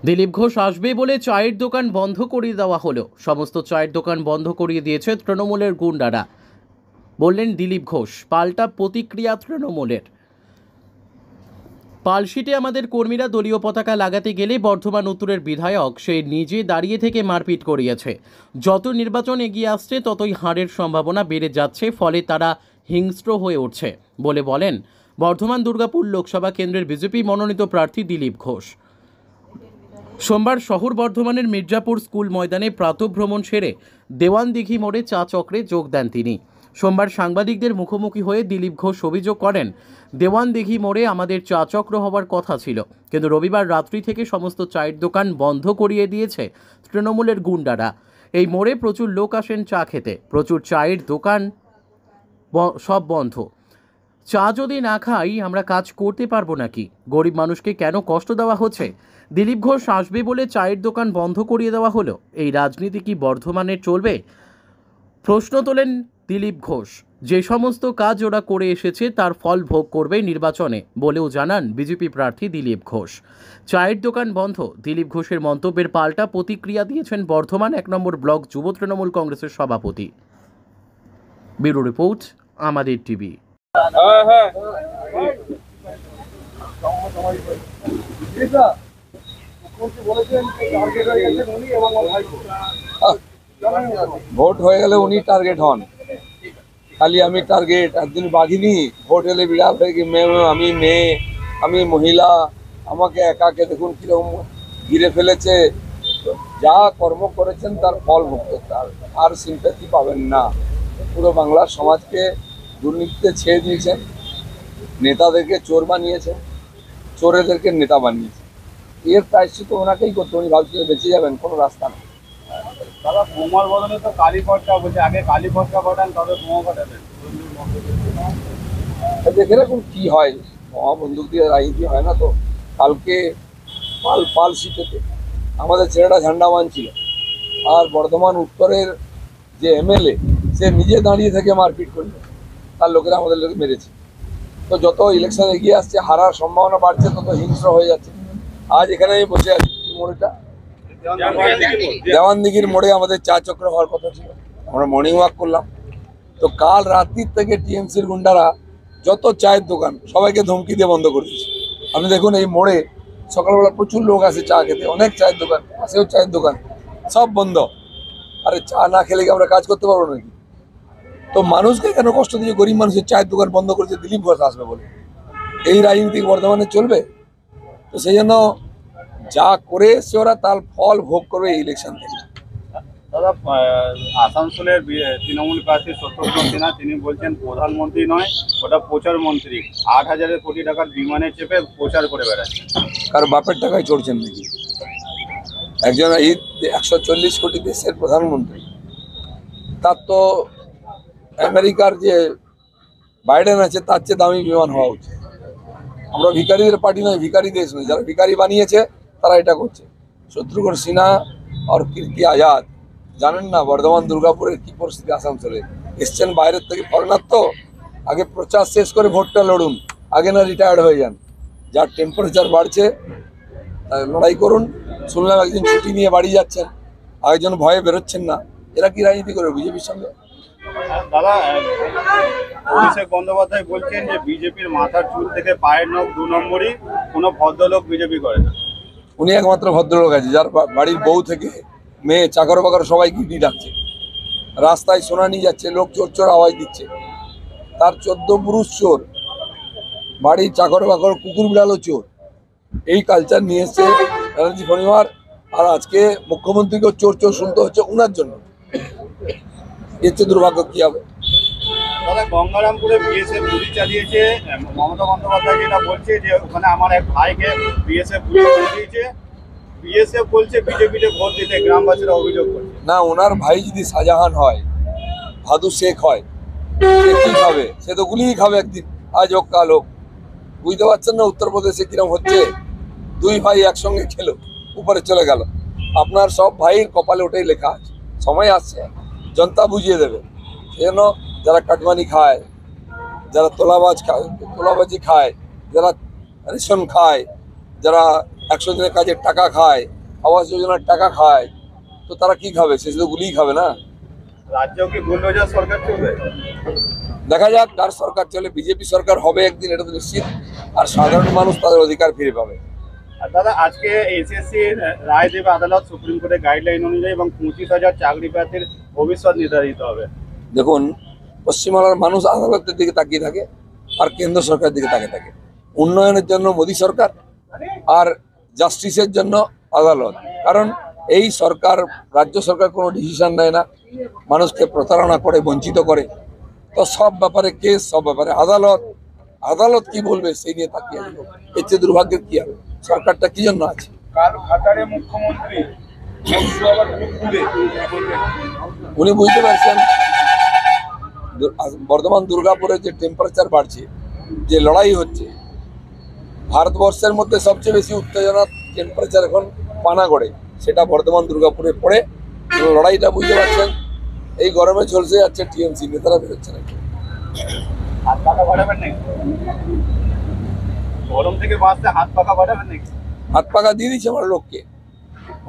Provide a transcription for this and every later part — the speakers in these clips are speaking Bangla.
দিলীপ ঘোষ আসবে বলে চায়ের দোকান বন্ধ করিয়ে দেওয়া হলো। সমস্ত চায়ের দোকান বন্ধ করিয়ে দিয়েছে তৃণমূলের গুন্ডারা, বললেন দিলীপ ঘোষ। পাল্টা প্রতিক্রিয়া তৃণমূলের। পালশিটে আমাদের কর্মীরা দলীয় পতাকা লাগাতে গেলে বর্ধমান উত্তরের বিধায়ক সে নিজে দাঁড়িয়ে থেকে মারপিট করিয়েছে। যত নির্বাচন এগিয়ে আসছে ততই হারের সম্ভাবনা বেড়ে যাচ্ছে, ফলে তারা হিংস্র হয়ে উঠছে বলে বলেন বর্ধমান দুর্গাপুর লোকসভা কেন্দ্রের বিজেপি মনোনীত প্রার্থী দিলীপ ঘোষ। সোমবার শহর বর্ধমানের মির্জাপুর স্কুল ময়দানে প্রাতঃভ্রমণ সেরে দেওয়ানদিঘি মোড়ে চা চক্রে যোগ দেন তিনি। সোমবার সাংবাদিকদের মুখোমুখি হয়ে দিলীপ ঘোষ অভিযোগ করেন, দেওয়ানদিঘি মোড়ে আমাদের চা চক্র হওয়ার কথা ছিল, কিন্তু রবিবার রাত্রি থেকে সমস্ত চায়ের দোকান বন্ধ করিয়ে দিয়েছে তৃণমূলের গুন্ডারা। এই মোড়ে প্রচুর লোক আসেন চা খেতে, প্রচুর চায়ের দোকান সব বন্ধ। চা যদি না খাই আমরা কাজ করতে পারবো নাকি? গরিব মানুষকে কেন কষ্ট দেওয়া হচ্ছে? দিলীপ ঘোষ আসবে বলে চায়ের দোকান বন্ধ করিয়ে দেওয়া হলো। এই রাজনীতি কি বর্ধমানে চলবে? প্রশ্ন তোলেন দিলীপ ঘোষ। যে সমস্ত কাজ ওরা করে এসেছে তার ফল ভোগ করবে নির্বাচনে বলেও জানান বিজেপি প্রার্থী দিলীপ ঘোষ। চায়ের দোকান বন্ধ, দিলীপ ঘোষের মন্তব্যের পাল্টা প্রতিক্রিয়া দিয়েছেন বর্ধমান 1 নম্বর ব্লক যুব তৃণমূল কংগ্রেসের সভাপতি। ব্যুরো রিপোর্ট, আমাদের টিভি। ভোট হয়ে গেলে উনি টার্গেট হন, খালি আমি টার্গেট। একদিন বাঘিনী ভোট এলে বিড়াল হয়ে গিয়ে আমি মেয়ে, আমি মহিলা, আমাকে একাকে দেখুন কিরকম ঘিরে ফেলেছে। যা কর্ম করেছেন তার ফল ভোগ করতে হবে, আর সিম্প্যাথি পাবেন না। পুরো বাংলার সমাজকে দুর্নীতিতে ছেড়ে দিয়েছেন, নেতাদেরকে চোর বানিয়েছেন, চোরেদেরকে নেতা বানিয়েছেন। এর প্রায়শ্চিত ওনাকেই করতে। উনি ভাবছেন বেঁচে যাবেন, কোনো রাস্তা নেই। দাদা বোমার বদলে তো কালী পটকা বলছে, আগে কালী পটকা পাঠান তবে বোমা পাঠাবেন। দেখে রাখুন কি হয়। বোমা বন্দুক দিয়ে রাজনীতি হয় না তো। কালকে পালশিটেতে আমাদের ছেলেটা ঝান্ডা মানছিল, আর বর্ধমান উত্তরের যে এমএলএ সে নিজে দাঁড়িয়ে থেকে মারপিট করলো, তার লোকেরা আমাদের লোকে মেরেছে। তো যত ইলেকশন এগিয়ে আসছে হারার সম্ভাবনা বাড়ছে, তত হিংস্র হয়ে যাচ্ছে। আজ এখানে আমি বসে আছি, মোড়টা দেওয়ানদিঘির মোড়ে আমাদের চা চক্র হওয়ার কথা ছিল, আমরা মর্নিং ওয়াক করলাম। তো কাল রাত্রির থেকে টিএমসির গুন্ডারা যত চায়ের দোকান সবাইকে ধমকি দিয়ে বন্ধ করে দিয়েছে। আপনি দেখুন এই মোড়ে সকালবেলা প্রচুর লোক আসে চা খেতে, অনেক চায়ের দোকান, পাশেও চায়ের দোকান, সব বন্ধ। আরে চা না খেলে কি আমরা কাজ করতে পারবো নাকি? তো মানুষকে কেন কষ্ট দিয়ে গরিব মানুষের চায়ের দোকান বন্ধ করেছে দিলীপ ঘোষ আসবে বলে? এই রাজনীতি বর্ধমানে চলবে? তো সেই জন্য যা করে এসছে ওরা তার ফল ভোগ করবে এই ইলেকশন থেকে। দাদা আসানসোলের তৃণমূল প্রার্থী সত্যব্রত সিনহা তিনি বলছেন প্রধানমন্ত্রী নয়, ওটা প্রচার মন্ত্রী। 8,000 কোটি টাকার বিমানে চেপে প্রচার করে বেড়াচ্ছে। কারণ বাপের টাকায় চড়ছেন নাকি? একজন এই 140 কোটি দেশের প্রধানমন্ত্রী, তার তো আমেরিকার যে বাইডেন আছে তার চেয়ে দামি বিমান হওয়া উচিত। আমরা ভিখারিদের পার্টি নয়, ভিখারি দেশ নয়। যারা ভিখারি বানিয়েছে তারা এটা করছে। শত্রুঘ্ন সিনহা আর কীর্তি আজাদ জানেন না বর্ধমান দুর্গাপুরের কি পরিস্থিতি? আসানসোলে এসছেন বাইরের থেকে ফরেনার, তো আগে প্রচার শেষ করে ভোটটা লড়ুন, আগে না রিটায়ার্ড হয়ে যান। যার টেম্পারেচার বাড়ছে লড়াই করুন। শুনলাম একদিন ছুটি নিয়ে বাড়ি যাচ্ছেন, আরেকজন ভয়ে বেরোচ্ছেন না। এরা কি রাজনীতি করবে বিজেপির সঙ্গে? দাদা অভিষেক বন্দ্যোপাধ্যায় বলছেন যে বিজেপির মাথার চুল থেকে পায়ের নখ 2 নম্বরই, কোনো ভদ্রলোক বিজেপি করে না। উনি একমাত্র ভদ্রলোক আছে যার বাড়ির বউ থেকে মেয়ে চাকর বাকর সবাই গিটি ডাকছে, রাস্তায় সোনা নিয়ে যাচ্ছে, লোক চোর চোর আওয়াজ দিচ্ছে। তার 14 পুরুষ চোর, বাড়ির চাকর বাকর কুকুর বিড়ালও চোর। এই কালচার নিয়ে এসছে ব্যানার্জি পরিবার। আর আজকে মুখ্যমন্ত্রীকেও চোর চোর শুনতে হচ্ছে উনার জন্য। এর চেয়ে দুর্ভাগ্য কি হবে? দাদা গঙ্গারামপুরে বিএসএফ গুলি চালিয়েছে, মমতা বন্দ্যোপাধ্যায় যেটা বলছে যে ওখানে আমার এক ভাইকে বিএসএফ গুলি চালিয়েছে। বিএসএফ বলছে বিজেপিতে ভোট দিতে, গ্রামবাসীরা অভিযোগ করছে। না, ওনার ভাই যদি শাহজাহান হয়, ভাদু শেখ হয়, সে কি খাবে? সে তো গুলিই খাবে একদিন, আজ হোক কাল হোক। বুঝতে পারছেন না উত্তরপ্রদেশে কিরম হচ্ছে? 2 ভাই একসঙ্গে খেলো, উপরে চলে গেল। আপনার সব ভাইয়ের কপালে ওটাই লেখা আছে। সময় আসছে, জনতা বুঝিয়ে দেবে। সেজন্য যারা কাটমানি খায়, যারা তোলাবাজি খায়, যারা রেশন খায়, যারা 100 দিনের কাজের টাকা খায়, আবাস যোজনার টাকা খায়, তো তারা কি খাবে? সে শুধু গুলিই খাবে না। রাজ্যেও কি বুলডোজার সরকার চলবে? দেখা যাক কার সরকার চলে। বিজেপি সরকার হবে একদিন, এটা তো নিশ্চিত। আর সাধারণ মানুষ তাদের অধিকার ফিরে পাবে। আর দাদা, আজকে এসএসসি রায় দেবে আদালত সুপ্রিম কোর্টের গাইডলাইন অনুযায়ী, এবং 25,000 চাকরি প্রার্থীর ভবিষ্যৎ নির্ধারিত হবে। দেখুন, পশ্চিমবাংলার মানুষ আদালতের দিকে তাকিয়ে থাকে আর কেন্দ্র সরকারের দিকে তাকিয়ে থাকে। উন্নয়নের জন্য মোদী সরকার আর জাস্টিসের জন্য আদালত। কারণ এই সরকার, রাজ্য সরকার কোনো ডিসিশন নেয় না, মানুষকে প্রতারণা করে, বঞ্চিত করে। তো সব ব্যাপারে কেস, সব ব্যাপারে আদালত। আদালত কি বলবে সেই নিয়ে তাকিয়ে আছে। এর চেয়ে দুর্ভাগ্যের কি হবে? সরকারটা কি জন্য আছে? কাল খাতারে মুখ্যমন্ত্রী উনি বুঝতে পারছেন বর্ধমান দুর্গাপুরে যে টেম্পারেচার বাড়ছে, যে লড়াই হচ্ছে, ভারতবর্ষের মধ্যে সবচেয়ে বেশি উত্তেজনা টেম্পারেচার এখন পানাগড়ে, সেটা বর্ধমান দুর্গাপুরে পড়ে। লড়াইটা বুঝতে পারছেন। এই গরমে ঝলসে যাচ্ছে টিএমসি নেতারা, বেরোচ্ছে না। হাত পাখা বাড়াবেন নাকি? গরম থেকে বাঁচতে হাত পাখা বাড়াবেন নাকি? হাত পাখা দিয়ে দিচ্ছে আমার লোককে।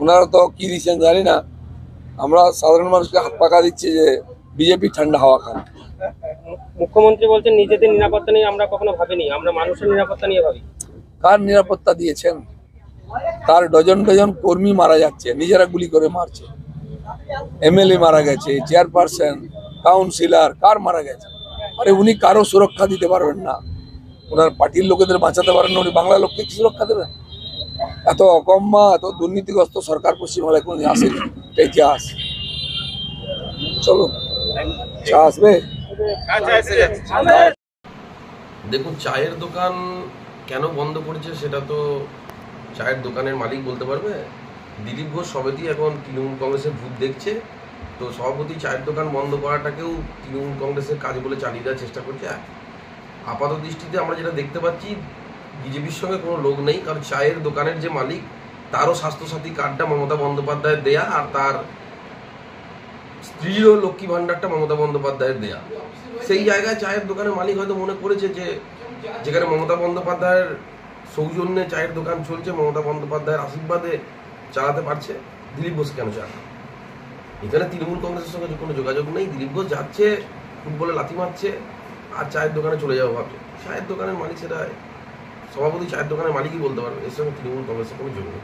ওনারা তো কি দিচ্ছেন জানি না। আমরা সাধারণ মানুষকে হাত পাখা দিচ্ছি যে বিজেপি ঠান্ডা হাওয়া খান। মুখ্যমন্ত্রী বলছেন নিজেদের নিরাপত্তা নিয়ে আমরা কখনো ভাবিনি, আমরা মানুষের নিরাপত্তা নিয়ে ভাবি। কার নিরাপত্তা দিয়েছেন? তার ডজন ডজন কর্মী মারা যাচ্ছে, নিজেরা গুলি করে মারছে। এমএলএ মারা গেছে, চেয়ারপারসন, কাউন্সিলর, কার মারা গেছে। আরে উনি কারো সুরক্ষা দিতে পারবেন না। ওনার পার্টির লোকেদের বাঁচাতে পারেন না, উনি বাংলা লোককে কি সুরক্ষা দেবেন? এত অকম্মা, এত দুর্নীতিগ্রস্ত সরকার পশ্চিমবাংলায় কোনো আসেনি। ইতিহাস। চলো, চা আসবে। দেখুন, চায়ের দোকান কেন বন্ধ করেছে সেটা তো চায়ের দোকানের মালিক বলতে পারবে। দিলীপ ঘোষ সমিতি এখন তৃণমূল কংগ্রেসের ভূত দেখছে, তো সভাপতি চায়ের দোকান বন্ধ করাটাকেও তৃণমূল কংগ্রেসের কাজ বলে চালিয়ে দেওয়ার চেষ্টা করছে। আপাত দৃষ্টিতে আমরা যেটা দেখতে পাচ্ছি, বিজেপির সঙ্গে কোনো লোক নেই, কারণ চায়ের দোকানের যে মালিক তারও স্বাস্থ্যসাথী কার্ডটা মমতা বন্দ্যোপাধ্যায়ের দেয়া, আর তার স্ত্রীরও লক্ষ্মী ভাণ্ডারটা মমতা বন্দ্যোপাধ্যায়ের দেয়া। সেই জায়গায় চায়ের দোকানের মালিক হয়তো মনে করেছে যে যেখানে মমতা বন্দ্যোপাধ্যায়ের সৌজন্যে চায়ের দোকান চলছে, মমতা বন্দ্যোপাধ্যায়ের আশীর্বাদে চালাতে পারছে, দিলীপ ঘোষ কেন চায়? এখানে তৃণমূল কংগ্রেসের সঙ্গে কোনো যোগাযোগ নেই। দিলীপ ঘোষ যাচ্ছে, ফুটবলে লাথি মারছে, আর চায়ের দোকানে চলে যাবো ভাবছে। চায়ের দোকানের মালিক, সেটা সভাপতি চায়ের দোকানের মালিকই বলতে পারবে, এর সঙ্গে তৃণমূল কংগ্রেসের কোনো যোগ নেই।